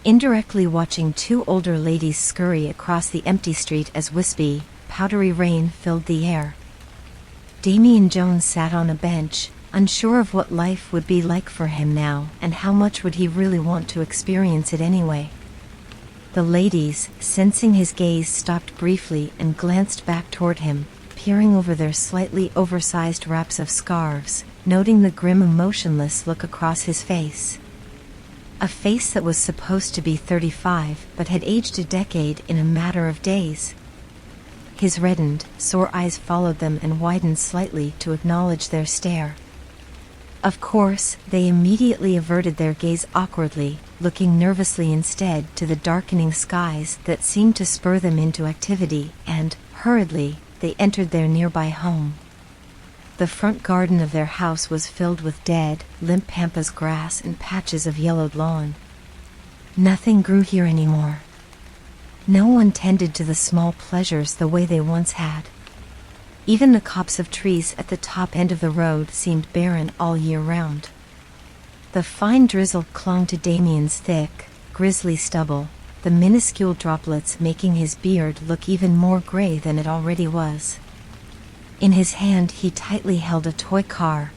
indirectly watching two older ladies scurry across the empty street as wispy, powdery rain filled the air. Damien Jones sat on a bench, unsure of what life would be like for him now and how much would he really want to experience it anyway. The ladies, sensing his gaze, stopped briefly and glanced back toward him, peering over their slightly oversized wraps of scarves, noting the grim, emotionless look across his face. A face that was supposed to be 35 but had aged a decade in a matter of days. His reddened, sore eyes followed them and widened slightly to acknowledge their stare. Of course, they immediately averted their gaze awkwardly, looking nervously instead to the darkening skies that seemed to spur them into activity, and, hurriedly, they entered their nearby home. The front garden of their house was filled with dead, limp pampas grass and patches of yellowed lawn. Nothing grew here anymore. No one tended to the small pleasures the way they once had. Even the copse of trees at the top end of the road seemed barren all year round. The fine drizzle clung to Damien's thick, grisly stubble, the minuscule droplets making his beard look even more gray than it already was. In his hand he tightly held a toy car.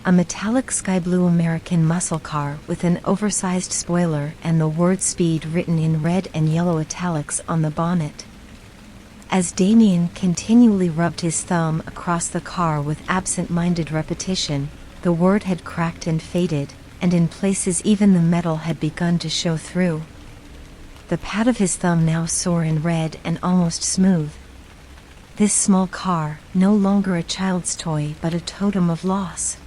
A metallic sky-blue American muscle car with an oversized spoiler and the word speed written in red and yellow italics on the bonnet. As Damien continually rubbed his thumb across the car with absent-minded repetition, the word had cracked and faded, and in places even the metal had begun to show through. The pad of his thumb now sore and red and almost smooth. This small car, no longer a child's toy but a totem of loss.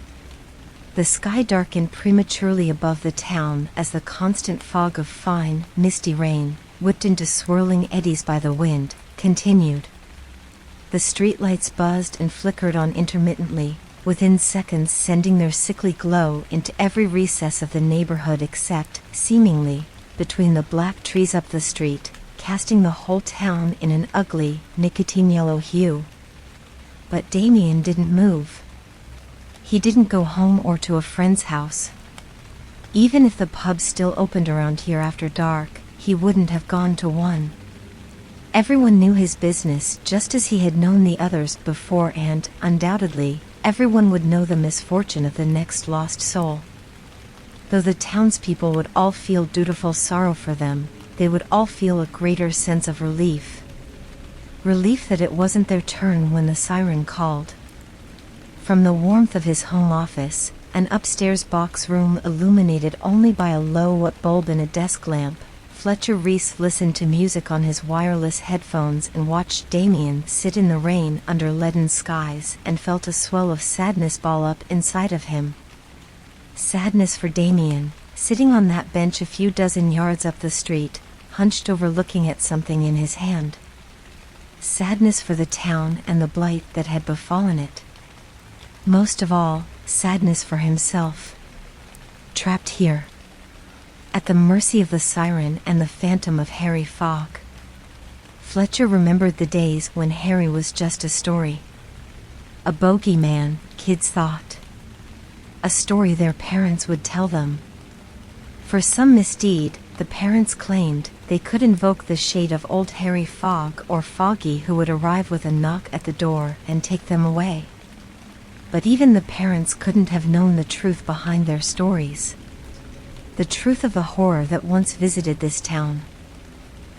The sky darkened prematurely above the town as the constant fog of fine, misty rain, whipped into swirling eddies by the wind, continued. The streetlights buzzed and flickered on intermittently, within seconds sending their sickly glow into every recess of the neighborhood except, seemingly, between the black trees up the street, casting the whole town in an ugly, nicotine yellow hue. But Damien didn't move. He didn't go home or to a friend's house. Even if the pub still opened around here after dark, he wouldn't have gone to one. Everyone knew his business just as he had known the others before, and, undoubtedly, everyone would know the misfortune of the next lost soul. Though the townspeople would all feel dutiful sorrow for them, they would all feel a greater sense of relief. Relief that it wasn't their turn when the siren called. From the warmth of his home office, an upstairs box room illuminated only by a low watt bulb and a desk lamp, Fletcher Reese listened to music on his wireless headphones and watched Damien sit in the rain under leaden skies and felt a swell of sadness ball up inside of him. Sadness for Damien, sitting on that bench a few dozen yards up the street, hunched over looking at something in his hand. Sadness for the town and the blight that had befallen it. Most of all, sadness for himself. Trapped here, at the mercy of the siren and the phantom of Harry Fogg. Fletcher remembered the days when Harry was just a story. A bogeyman, kids thought. A story their parents would tell them. For some misdeed, the parents claimed, they could invoke the shade of old Harry Fogg or Foggy, who would arrive with a knock at the door and take them away. But even the parents couldn't have known the truth behind their stories. The truth of the horror that once visited this town.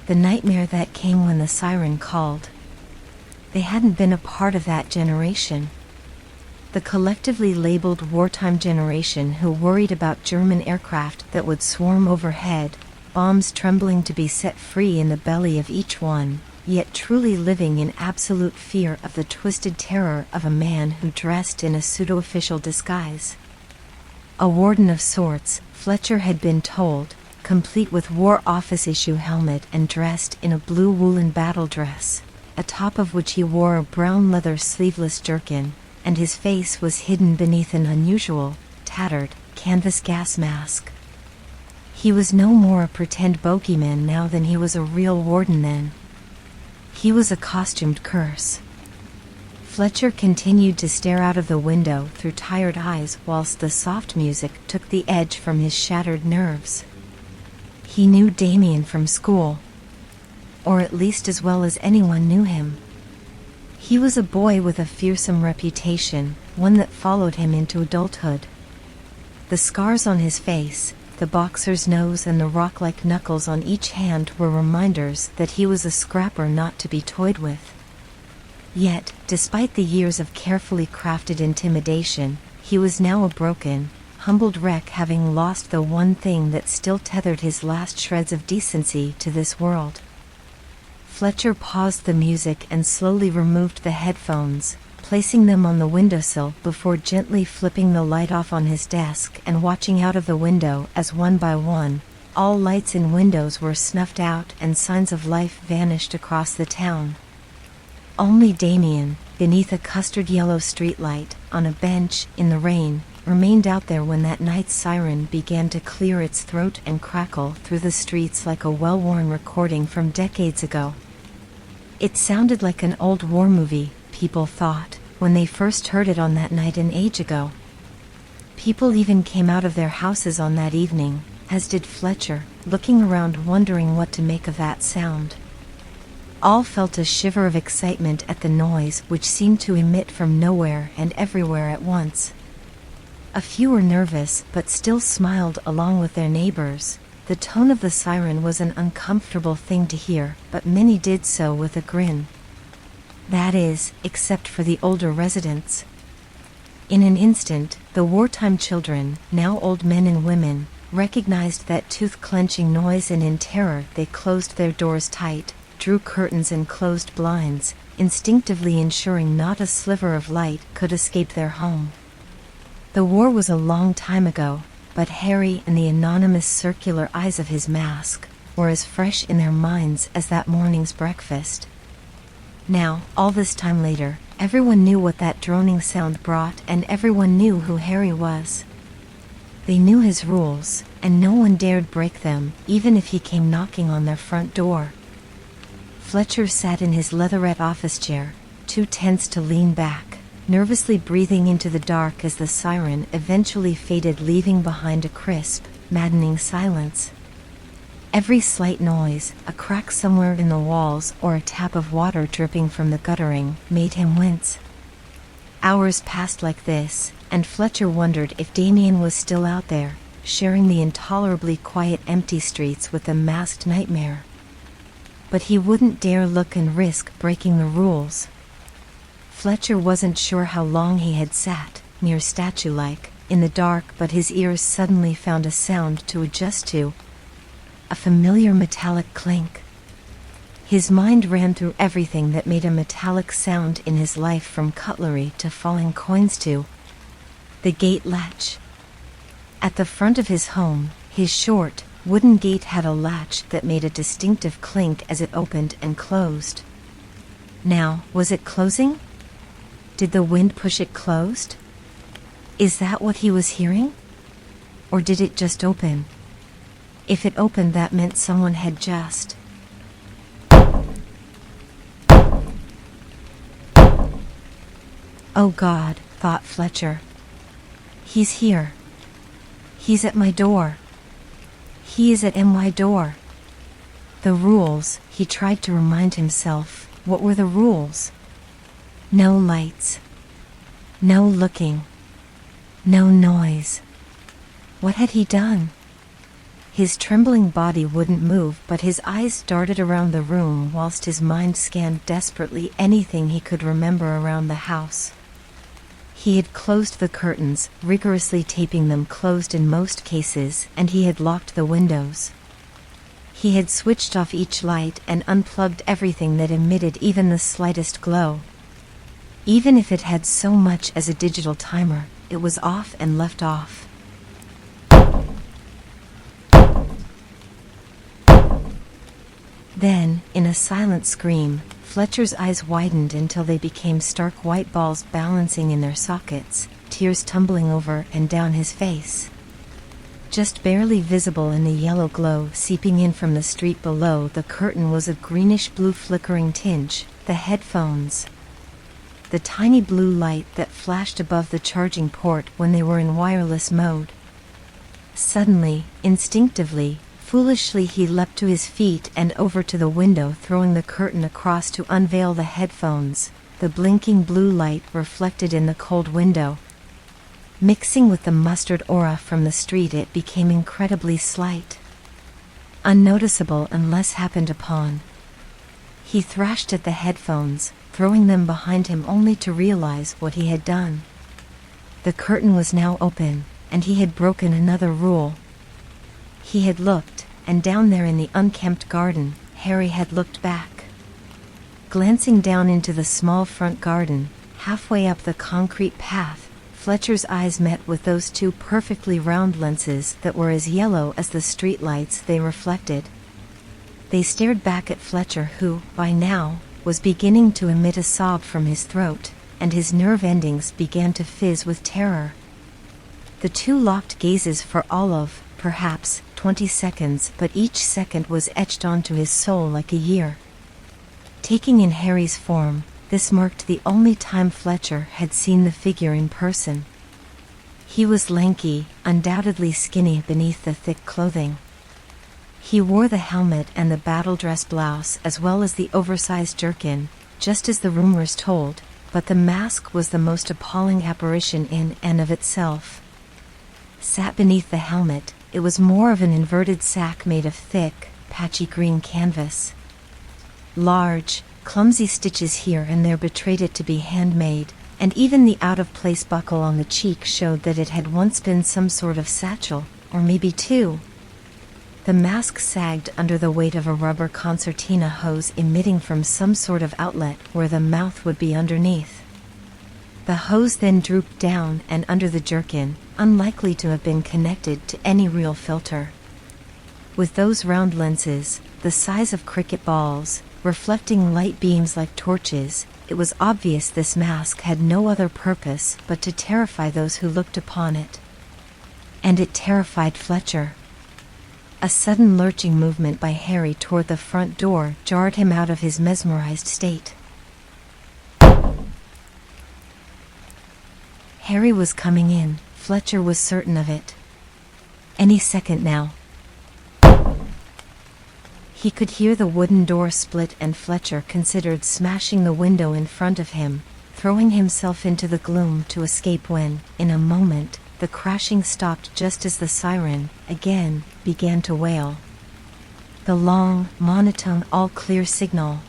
The nightmare that came when the siren called. They hadn't been a part of that generation. The collectively labeled wartime generation who worried about German aircraft that would swarm overhead, bombs trembling to be set free in the belly of each one, yet truly living in absolute fear of the twisted terror of a man who dressed in a pseudo-official disguise. A warden of sorts, Fletcher had been told, complete with War Office issue helmet and dressed in a blue woolen battle dress, atop of which he wore a brown leather sleeveless jerkin, and his face was hidden beneath an unusual, tattered, canvas gas mask. He was no more a pretend bogeyman now than he was a real warden then. He was a costumed curse. Fletcher continued to stare out of the window through tired eyes whilst the soft music took the edge from his shattered nerves. He knew Damien from school, or at least as well as anyone knew him. He was a boy with a fearsome reputation, one that followed him into adulthood. The scars on his face, the boxer's nose and the rock-like knuckles on each hand were reminders that he was a scrapper not to be toyed with. Yet, despite the years of carefully crafted intimidation, he was now a broken, humbled wreck, having lost the one thing that still tethered his last shreds of decency to this world. Fletcher paused the music and slowly removed the headphones, placing them on the windowsill before gently flipping the light off on his desk and watching out of the window as one by one, all lights in windows were snuffed out and signs of life vanished across the town. Only Damien, beneath a custard-yellow streetlight, on a bench, in the rain, remained out there when that night's siren began to clear its throat and crackle through the streets like a well-worn recording from decades ago. It sounded like an old war movie, people thought, when they first heard it on that night an age ago. People even came out of their houses on that evening, as did Fletcher, looking around wondering what to make of that sound. All felt a shiver of excitement at the noise which seemed to emit from nowhere and everywhere at once. A few were nervous but still smiled along with their neighbors. The tone of the siren was an uncomfortable thing to hear, but many did so with a grin. That is, except for the older residents. In an instant, the wartime children, now old men and women, recognized that tooth-clenching noise, and in terror they closed their doors tight, drew curtains and closed blinds, instinctively ensuring not a sliver of light could escape their home. The war was a long time ago, but Harry and the anonymous circular eyes of his mask were as fresh in their minds as that morning's breakfast. Now, all this time later, everyone knew what that droning sound brought, and everyone knew who Harry was. They knew his rules, and no one dared break them, even if he came knocking on their front door. Fletcher sat in his leatherette office chair, too tense to lean back, nervously breathing into the dark as the siren eventually faded, leaving behind a crisp, maddening silence. Every slight noise, a crack somewhere in the walls or a tap of water dripping from the guttering, made him wince. Hours passed like this, and Fletcher wondered if Damien was still out there, sharing the intolerably quiet empty streets with the masked nightmare. But he wouldn't dare look and risk breaking the rules. Fletcher wasn't sure how long he had sat, near statue-like, in the dark, but his ears suddenly found a sound to adjust to. A familiar metallic clink. His mind ran through everything that made a metallic sound in his life, from cutlery to falling coins to the gate latch. At the front of his home, his short, wooden gate had a latch that made a distinctive clink as it opened and closed. Now, was it closing? Did the wind push it closed? Is that what he was hearing? Or did it just open? If it opened, that meant someone had just... Oh God, thought Fletcher. He's here. He's at my door. He is at my door. The rules, he tried to remind himself. What were the rules? No lights. No looking. No noise. What had he done? His trembling body wouldn't move, but his eyes darted around the room whilst his mind scanned desperately anything he could remember around the house. He had closed the curtains, rigorously taping them closed in most cases, and he had locked the windows. He had switched off each light and unplugged everything that emitted even the slightest glow. Even if it had so much as a digital timer, it was off and left off. Then, in a silent scream, Fletcher's eyes widened until they became stark white balls balancing in their sockets, tears tumbling over and down his face. Just barely visible in the yellow glow seeping in from the street below the curtain was a greenish-blue flickering tinge, the headphones. The tiny blue light that flashed above the charging port when they were in wireless mode. Suddenly, instinctively, Foolishly he leapt to his feet and over to the window, throwing the curtain across to unveil the headphones. The blinking blue light reflected in the cold window. Mixing with the mustard aura from the street, it became incredibly slight, unnoticeable unless happened upon. He thrashed at the headphones, throwing them behind him only to realize what he had done. The curtain was now open, and he had broken another rule. He had looked, and down there in the unkempt garden, Harry had looked back. Glancing down into the small front garden, halfway up the concrete path, Fletcher's eyes met with those two perfectly round lenses that were as yellow as the streetlights they reflected. They stared back at Fletcher, who, by now, was beginning to emit a sob from his throat, and his nerve endings began to fizz with terror. The two locked gazes for all of, perhaps, 20 seconds, but each second was etched onto his soul like a year. Taking in Harry's form, this marked the only time Fletcher had seen the figure in person. He was lanky, undoubtedly skinny beneath the thick clothing. He wore the helmet and the battle dress blouse as well as the oversized jerkin, just as the rumors told, but the mask was the most appalling apparition in and of itself. Sat beneath the helmet, it was more of an inverted sack made of thick, patchy green canvas. Large, clumsy stitches here and there betrayed it to be handmade, and even the out-of-place buckle on the cheek showed that it had once been some sort of satchel, or maybe two. The mask sagged under the weight of a rubber concertina hose emitting from some sort of outlet where the mouth would be underneath. The hose then drooped down and under the jerkin, unlikely to have been connected to any real filter. With those round lenses, the size of cricket balls, reflecting light beams like torches, it was obvious this mask had no other purpose but to terrify those who looked upon it. And it terrified Fletcher. A sudden lurching movement by Harry toward the front door jarred him out of his mesmerized state. Harry was coming in, Fletcher was certain of it. Any second now. He could hear the wooden door split, and Fletcher considered smashing the window in front of him, throwing himself into the gloom to escape when, in a moment, the crashing stopped just as the siren, again, began to wail. The long, monotone all-clear signal.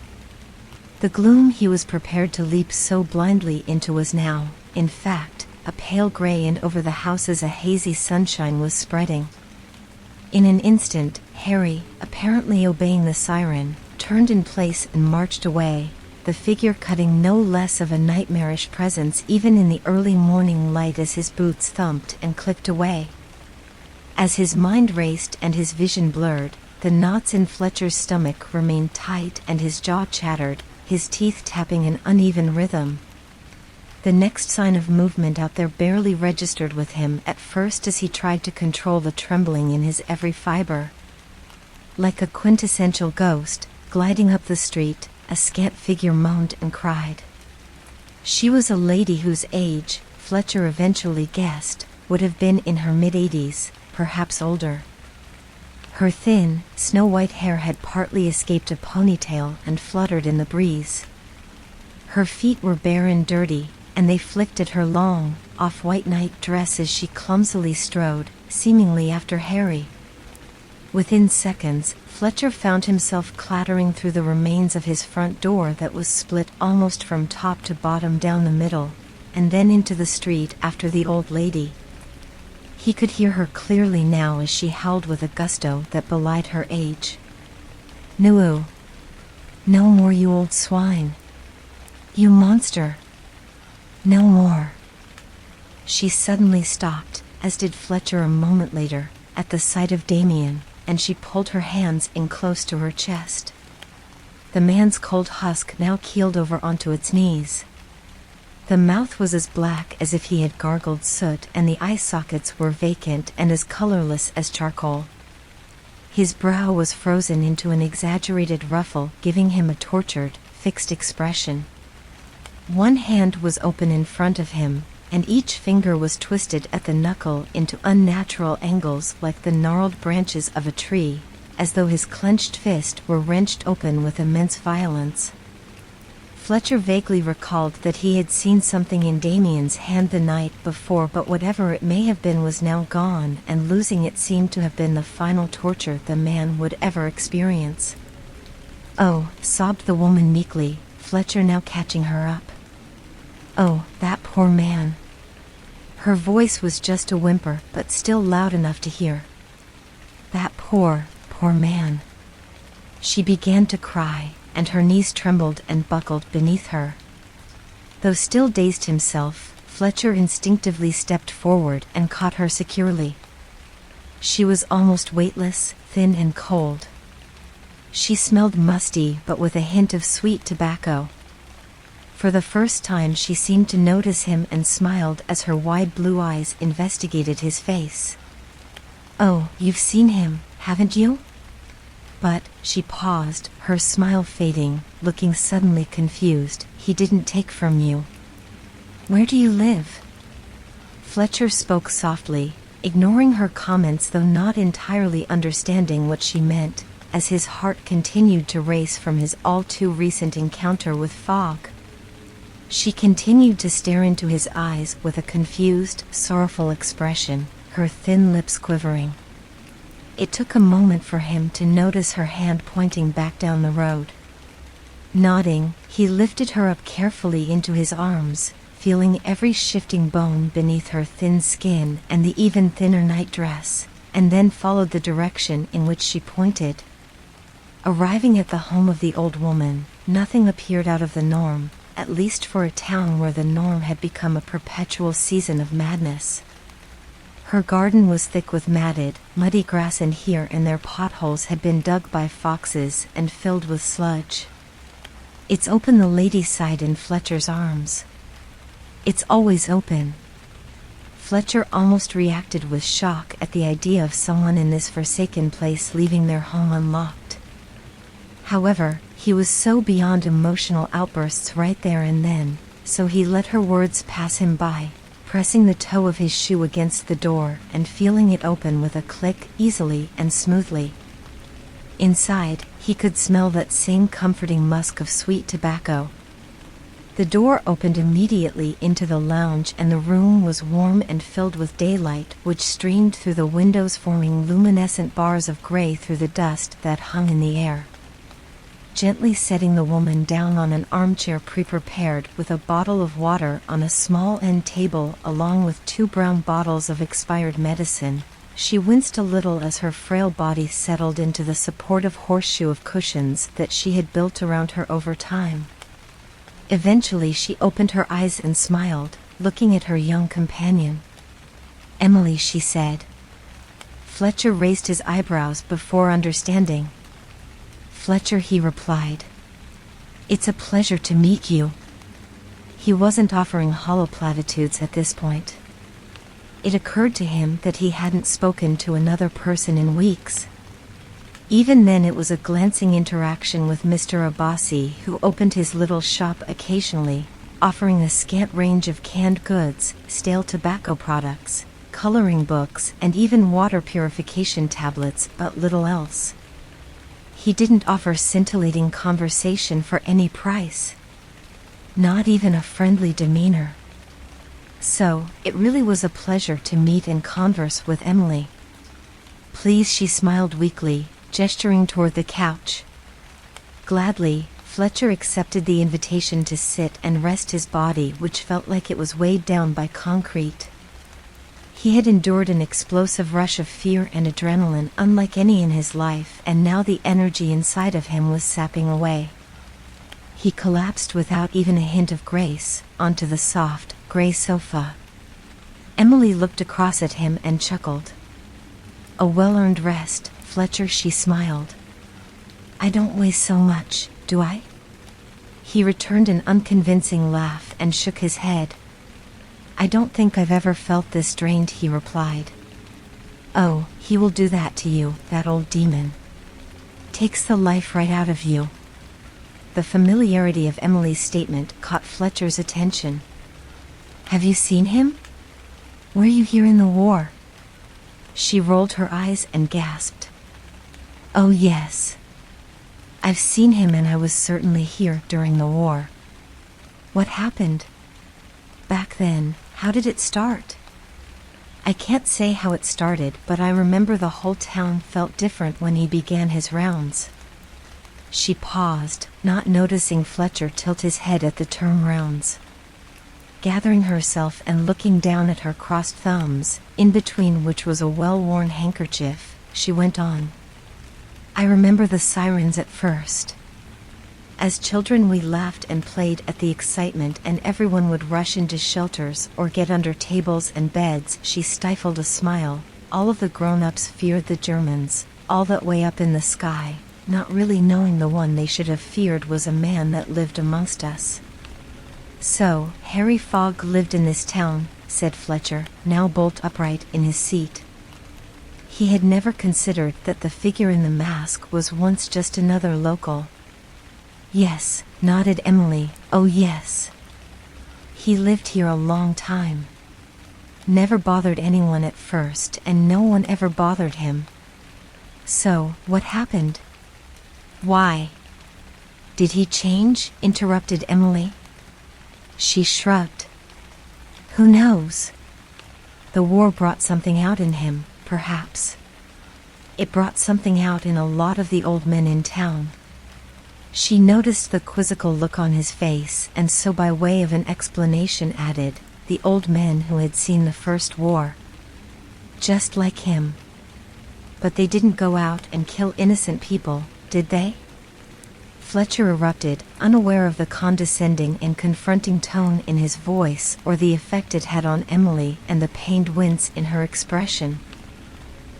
The gloom he was prepared to leap so blindly into was now, in fact, a pale gray, and over the houses a hazy sunshine was spreading. In an instant, Harry, apparently obeying the siren, turned in place and marched away, the figure cutting no less of a nightmarish presence even in the early morning light as his boots thumped and clicked away. As his mind raced and his vision blurred, the knots in Fletcher's stomach remained tight and his jaw chattered, his teeth tapping an uneven rhythm. The next sign of movement out there barely registered with him at first as he tried to control the trembling in his every fiber. Like a quintessential ghost, gliding up the street, a scant figure moaned and cried. She was a lady whose age, Fletcher eventually guessed, would have been in her mid-80s, perhaps older. Her thin, snow-white hair had partly escaped a ponytail and fluttered in the breeze. Her feet were bare and dirty, and they flicked at her long, off-white night dress as she clumsily strode, seemingly after Harry. Within seconds, Fletcher found himself clattering through the remains of his front door that was split almost from top to bottom down the middle, and then into the street after the old lady. He could hear her clearly now as she howled with a gusto that belied her age. "Nuu! No more, you old swine! You monster! No more!" She suddenly stopped, as did Fletcher a moment later, at the sight of Damien, and she pulled her hands in close to her chest. The man's cold husk now keeled over onto its knees. The mouth was as black as if he had gargled soot, and the eye sockets were vacant and as colorless as charcoal. His brow was frozen into an exaggerated ruffle, giving him a tortured, fixed expression. One hand was open in front of him, and each finger was twisted at the knuckle into unnatural angles like the gnarled branches of a tree, as though his clenched fist were wrenched open with immense violence. Fletcher vaguely recalled that he had seen something in Damien's hand the night before, but whatever it may have been was now gone, and losing it seemed to have been the final torture the man would ever experience. "Oh," sobbed the woman meekly, Fletcher now catching her up. "Oh, that poor man." Her voice was just a whimper, but still loud enough to hear. "That poor man." She began to cry, and her knees trembled and buckled beneath her. Though still dazed himself, Fletcher instinctively stepped forward and caught her securely. She was almost weightless, thin and cold. She smelled musty, but with a hint of sweet tobacco. For the first time she seemed to notice him and smiled as her wide blue eyes investigated his face. "Oh, you've seen him, haven't you?" But, she paused, her smile fading, looking suddenly confused. "He didn't take from you. Where do you live?" Fletcher spoke softly, ignoring her comments though not entirely understanding what she meant, as his heart continued to race from his all-too-recent encounter with Fog. She continued to stare into his eyes with a confused, sorrowful expression, her thin lips quivering. It took a moment for him to notice her hand pointing back down the road. Nodding, he lifted her up carefully into his arms, feeling every shifting bone beneath her thin skin and the even thinner nightdress, and then followed the direction in which she pointed. Arriving at the home of the old woman, nothing appeared out of the norm, at least for a town where the norm had become a perpetual season of madness. Her garden was thick with matted, muddy grass, and here and there potholes had been dug by foxes and filled with sludge. "It's open," the lady sighed in Fletcher's arms. "It's always open." Fletcher almost reacted with shock at the idea of someone in this forsaken place leaving their home unlocked. However, he was so beyond emotional outbursts right there and then, so he let her words pass him by, pressing the toe of his shoe against the door and feeling it open with a click, easily and smoothly. Inside, he could smell that same comforting musk of sweet tobacco. The door opened immediately into the lounge, and the room was warm and filled with daylight, which streamed through the windows, forming luminescent bars of gray through the dust that hung in the air. Gently setting the woman down on an armchair pre-prepared with a bottle of water on a small end table along with 2 brown bottles of expired medicine, she winced a little as her frail body settled into the supportive horseshoe of cushions that she had built around her over time. Eventually she opened her eyes and smiled, looking at her young companion. "Emily," she said. Fletcher raised his eyebrows before understanding. "Fletcher," he replied. "It's a pleasure to meet you." He wasn't offering hollow platitudes at this point. It occurred to him that he hadn't spoken to another person in weeks. Even then it was a glancing interaction with Mr. Abbasi, who opened his little shop occasionally, offering a scant range of canned goods, stale tobacco products, coloring books, and even water purification tablets, but little else. He didn't offer scintillating conversation for any price. Not even a friendly demeanor. So, it really was a pleasure to meet and converse with Emily. "Please," she smiled weakly, gesturing toward the couch. Gladly, Fletcher accepted the invitation to sit and rest his body, which felt like it was weighed down by concrete. He had endured an explosive rush of fear and adrenaline unlike any in his life, and now the energy inside of him was sapping away. He collapsed without even a hint of grace, onto the soft, gray sofa. Emily looked across at him and chuckled. "A well-earned rest, Fletcher," she smiled. "I don't weigh so much, do I?" He returned an unconvincing laugh and shook his head. "I don't think I've ever felt this drained," he replied. "Oh, he will do that to you, that old demon. Takes the life right out of you." The familiarity of Emily's statement caught Fletcher's attention. "Have you seen him? Were you here in the war?" She rolled her eyes and gasped. Oh yes. I've seen him and I was certainly here during the war. What happened? Back then, how did it start? I can't say how it started, but I remember the whole town felt different when he began his rounds. She paused, not noticing Fletcher tilt his head at the term rounds. Gathering herself and looking down at her crossed thumbs, in between which was a well-worn handkerchief, she went on. I remember the sirens at first. As children we laughed and played at the excitement, and everyone would rush into shelters or get under tables and beds. She stifled a smile. All of the grown-ups feared the Germans, all that way up in the sky, not really knowing the one they should have feared was a man that lived amongst us. So, Harry Fogg lived in this town, said Fletcher, now bolt upright in his seat. He had never considered that the figure in the mask was once just another local. Yes, nodded Emily, oh yes. He lived here a long time. Never bothered anyone at first, and no one ever bothered him. So, what happened? Why? Did he change? Interrupted Emily. She shrugged. Who knows? The war brought something out in him, perhaps. It brought something out in a lot of the old men in town. She noticed the quizzical look on his face, and so by way of an explanation added, the old men who had seen the First War. Just like him. But they didn't go out and kill innocent people, did they? Fletcher erupted, unaware of the condescending and confronting tone in his voice or the effect it had on Emily and the pained wince in her expression.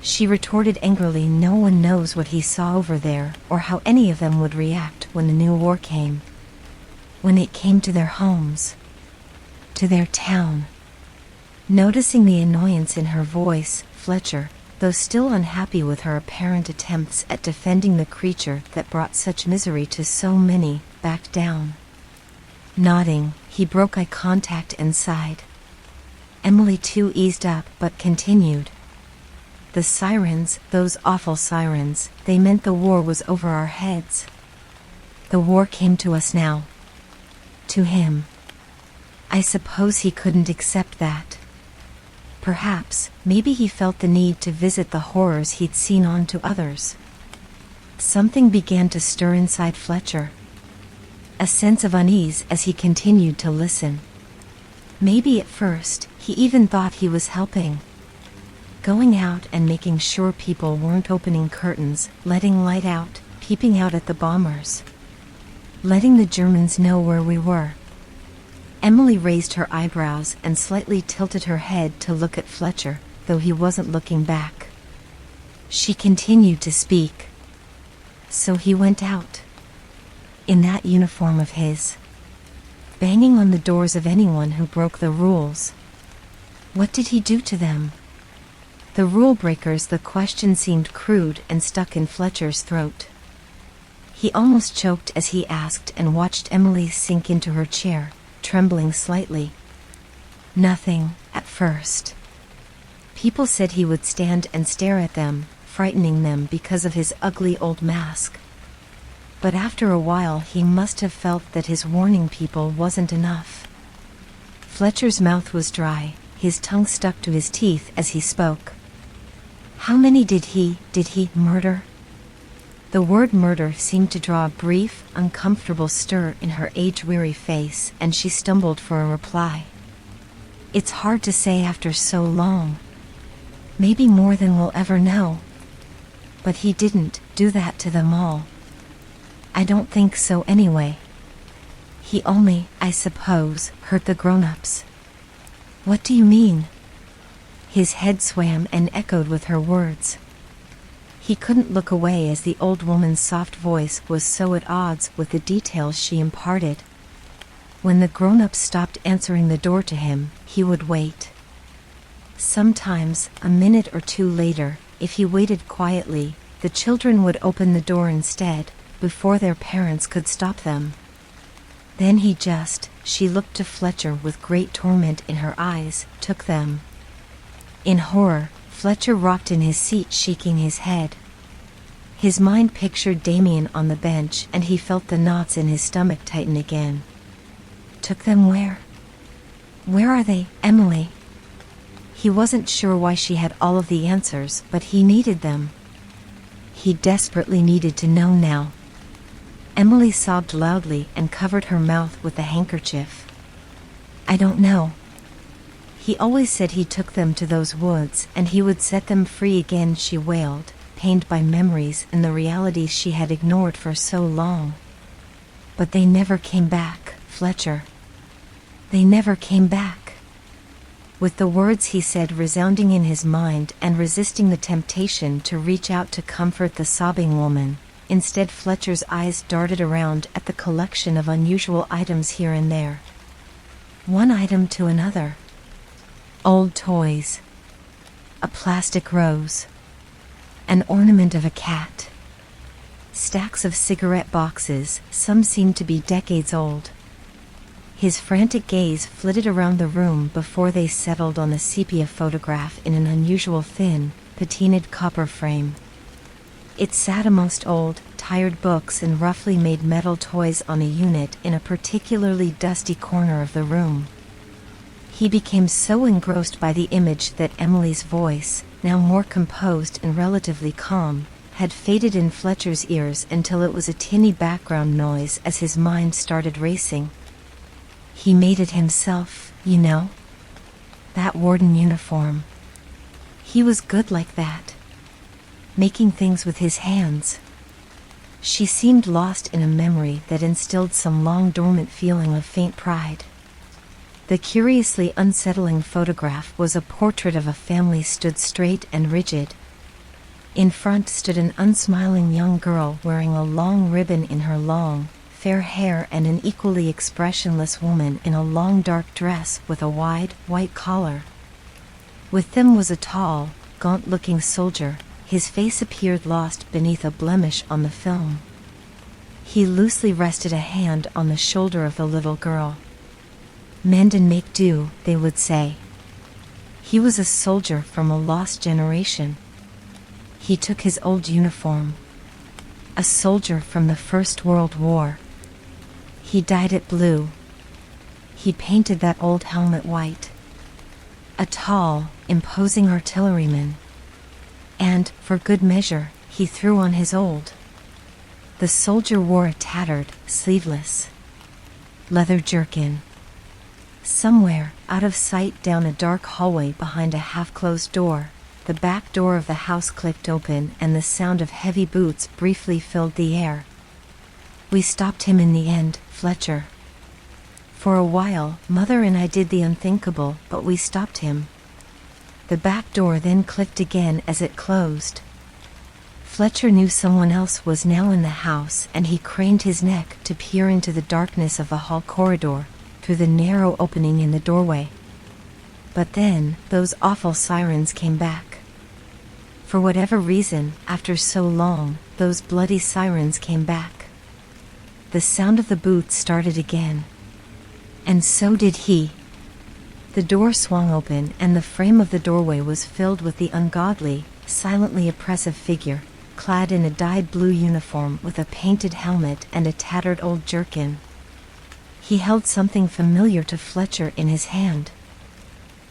She retorted angrily, no one knows what he saw over there or how any of them would react when the new war came. When it came to their homes. To their town. Noticing the annoyance in her voice, Fletcher, though still unhappy with her apparent attempts at defending the creature that brought such misery to so many, backed down. Nodding, he broke eye contact and sighed. Emily too eased up but continued. The sirens, those awful sirens, they meant the war was over our heads. The war came to us now. To him. I suppose he couldn't accept that. Perhaps, maybe he felt the need to visit the horrors he'd seen on to others. Something began to stir inside Fletcher. A sense of unease as he continued to listen. Maybe at first, he even thought he was helping. Going out and making sure people weren't opening curtains, letting light out, peeping out at the bombers. Letting the Germans know where we were. Emily raised her eyebrows and slightly tilted her head to look at Fletcher, though he wasn't looking back. She continued to speak. So he went out. In that uniform of his. Banging on the doors of anyone who broke the rules. What did he do to them? The rule breakers. The question seemed crude and stuck in Fletcher's throat. He almost choked as he asked and watched Emily sink into her chair, trembling slightly. Nothing, at first. People said he would stand and stare at them, frightening them because of his ugly old mask. But after a while he must have felt that his warning people wasn't enough. Fletcher's mouth was dry, his tongue stuck to his teeth as he spoke. How many did he murder? The word murder seemed to draw a brief, uncomfortable stir in her age-weary face, and she stumbled for a reply. It's hard to say after so long. Maybe more than we'll ever know. But he didn't do that to them all. I don't think so anyway. He only, I suppose, hurt the grown-ups. What do you mean? His head swam and echoed with her words. He couldn't look away as the old woman's soft voice was so at odds with the details she imparted. When the grown-ups stopped answering the door to him, he would wait. Sometimes, a minute or two later, if he waited quietly, the children would open the door instead, before their parents could stop them. Then she looked to Fletcher with great torment in her eyes, took them. In horror, Fletcher rocked in his seat, shaking his head. His mind pictured Damien on the bench, and he felt the knots in his stomach tighten again. Took them where? Where are they, Emily? He wasn't sure why she had all of the answers, but he needed them. He desperately needed to know now. Emily sobbed loudly and covered her mouth with a handkerchief. I don't know. He always said he took them to those woods and he would set them free again, she wailed, pained by memories and the realities she had ignored for so long. But they never came back, Fletcher. They never came back. With the words he said resounding in his mind and resisting the temptation to reach out to comfort the sobbing woman, instead Fletcher's eyes darted around at the collection of unusual items here and there. One item to another. Old toys. A plastic rose. An ornament of a cat. Stacks of cigarette boxes, some seemed to be decades old. His frantic gaze flitted around the room before they settled on the sepia photograph in an unusual thin, patinaed copper frame. It sat amongst old, tired books and roughly made metal toys on a unit in a particularly dusty corner of the room. He became so engrossed by the image that Emily's voice, now more composed and relatively calm, had faded in Fletcher's ears until it was a tinny background noise as his mind started racing. He made it himself, you know. That warden uniform. He was good like that. Making things with his hands. She seemed lost in a memory that instilled some long-dormant feeling of faint pride. The curiously unsettling photograph was a portrait of a family stood straight and rigid. In front stood an unsmiling young girl wearing a long ribbon in her long, fair hair and an equally expressionless woman in a long dark dress with a wide, white collar. With them was a tall, gaunt-looking soldier. His face appeared lost beneath a blemish on the film. He loosely rested a hand on the shoulder of the little girl. Mend and make do, they would say. He was a soldier from a lost generation. He took his old uniform. A soldier from the First World War. He dyed it blue. He painted that old helmet white. A tall, imposing artilleryman. And, for good measure, he threw on his old. The soldier wore a tattered, sleeveless leather jerkin. Somewhere, out of sight down a dark hallway behind a half-closed door, the back door of the house clicked open and the sound of heavy boots briefly filled the air. We stopped him in the end, Fletcher. For a while, Mother and I did the unthinkable, but we stopped him. The back door then clicked again as it closed. Fletcher knew someone else was now in the house, and he craned his neck to peer into the darkness of the hall corridor, through the narrow opening in the doorway. But then, those awful sirens came back. For whatever reason, after so long, those bloody sirens came back. The sound of the boots started again. And so did he. The door swung open, and the frame of the doorway was filled with the ungodly, silently oppressive figure, clad in a dyed blue uniform with a painted helmet and a tattered old jerkin. He held something familiar to Fletcher in his hand.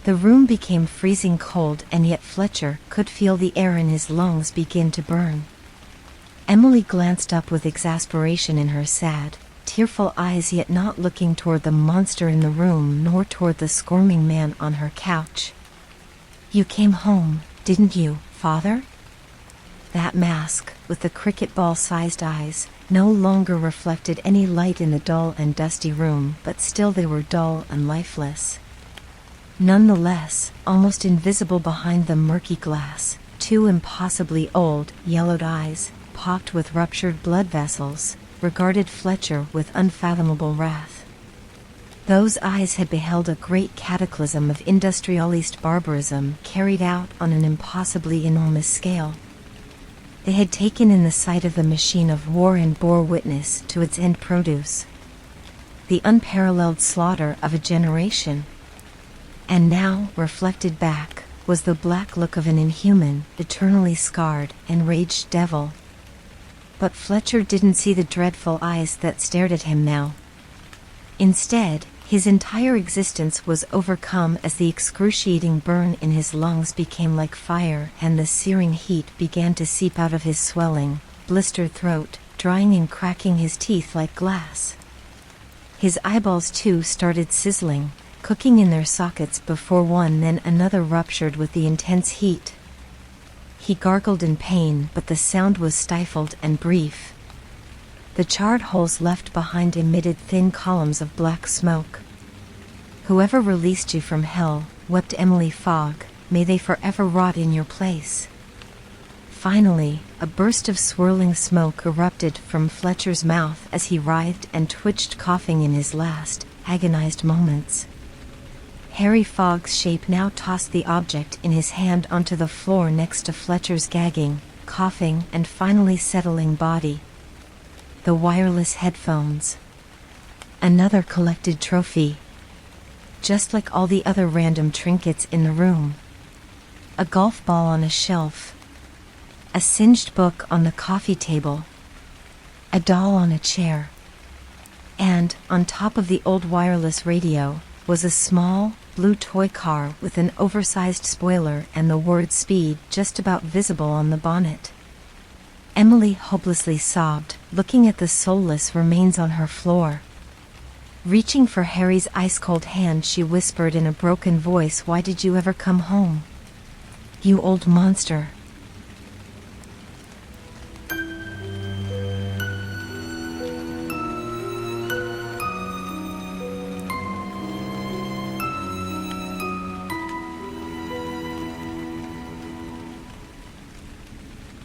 The room became freezing cold, and yet Fletcher could feel the air in his lungs begin to burn. Emily glanced up with exasperation in her sad, tearful eyes, yet not looking toward the monster in the room nor toward the squirming man on her couch. You came home, didn't you, Father? That mask, with the cricket ball-sized eyes, no longer reflected any light in the dull and dusty room, but still they were dull and lifeless. Nonetheless, almost invisible behind the murky glass, two impossibly old, yellowed eyes, pocked with ruptured blood vessels, regarded Fletcher with unfathomable wrath. Those eyes had beheld a great cataclysm of industrialist barbarism carried out on an impossibly enormous scale. They had taken in the sight of the machine of war and bore witness to its end produce. The unparalleled slaughter of a generation. And now, reflected back, was the black look of an inhuman, eternally scarred, enraged devil. But Fletcher didn't see the dreadful eyes that stared at him now. Instead, his entire existence was overcome as the excruciating burn in his lungs became like fire and the searing heat began to seep out of his swelling, blistered throat, drying and cracking his teeth like glass. His eyeballs too started sizzling, cooking in their sockets before one then another ruptured with the intense heat. He gargled in pain, but the sound was stifled and brief. The charred holes left behind emitted thin columns of black smoke. "Whoever released you from hell," wept Emily Fogg, "may they forever rot in your place." Finally, a burst of swirling smoke erupted from Fletcher's mouth as he writhed and twitched, coughing in his last, agonized moments. Harry Fogg's shape now tossed the object in his hand onto the floor next to Fletcher's gagging, coughing, and finally settling body. The wireless headphones. Another collected trophy. Just like all the other random trinkets in the room. A golf ball on a shelf. A singed book on the coffee table. A doll on a chair. And, on top of the old wireless radio, was a small, blue toy car with an oversized spoiler and the word "speed" just about visible on the bonnet. Emily hopelessly sobbed, looking at the soulless remains on her floor. Reaching for Harry's ice-cold hand, she whispered in a broken voice, "Why did you ever come home? You old monster."